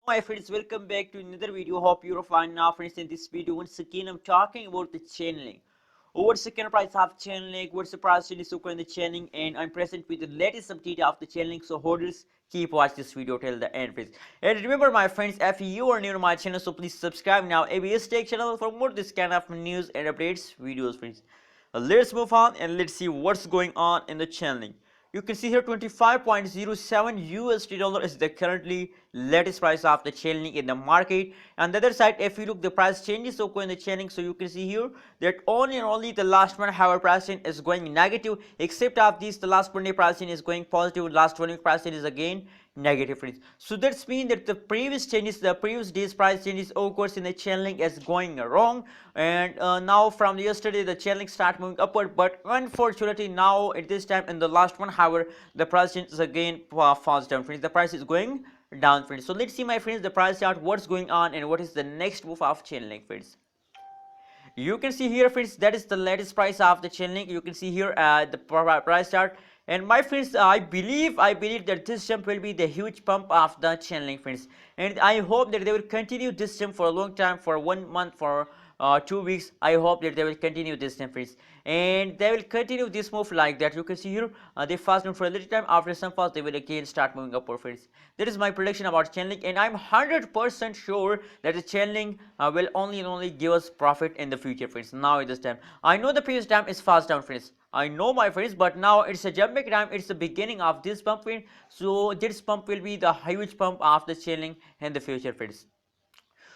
My friends, welcome back to another video. Hope you're fine now, friends. In this video, once again, I'm talking about the Chainlink. What's the current price of Chainlink? What's the price in the super in the Chainlink? And I'm present with the latest update of the Chainlink. So, holders, keep watch this video till the end, friends. And remember, my friends, if you are new to my channel, so please subscribe now. ABS Tech channel for more this kind of news and updates videos, friends. Let's move on and let's see what's going on in the Chainlink. You can see here 25.07 USD dollar is the currently latest price of the Chainlink in the market. And the other side, if you look, the price changes so in the Chainlink, so you can see here that only and only the last one hour pricing is going negative, except of this the last 1 day pricing is going positive, last 1 week pricing is again negative, friends. So that's mean that the previous changes, the previous day's price changes of course in the Chainlink is going wrong, and now from yesterday the Chainlink start moving upward, but unfortunately now at this time in the last 1 hour the price change is again falls down, friends. The price is going down, friends. So let's see, my friends, the price chart, what's going on and what is the next move of Chainlink, friends. You can see here, friends, that is the latest price of the Chainlink. You can see here the price chart. And my friends, I believe that this jump will be the huge pump of the Chainlink, friends. And I hope that they will continue this jump for a long time, for 1 month, for 2 weeks. I hope that they will continue this jump, friends. And they will continue this move like that. You can see here, they fast down for a little time. After some fast, they will again start moving upward, friends. That is my prediction about Chainlink. And I'm 100% sure that the Chainlink will only and only give us profit in the future, friends. Now at this time, I know the previous time is fast down, friends. I know, my friends, but now it's a jumping time. It's the beginning of this pump, friends. So this pump will be the huge pump of the Chainlink in the future, friends.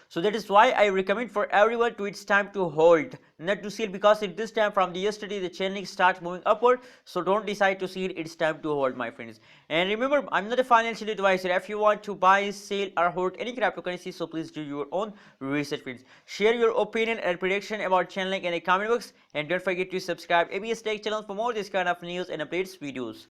So that is why I recommend for everyone to it's time to hold, not to sell, because at this time from the yesterday the Chainlink starts moving upward. So don't decide to sell, it's time to hold, my friends. And remember, I'm not a financial advisor. If you want to buy, sell or hold any cryptocurrency, so please do your own research, friends. Share your opinion and prediction about Chainlink in the comment box, and don't forget to subscribe ABS Tech channel for more this kind of news and updates videos.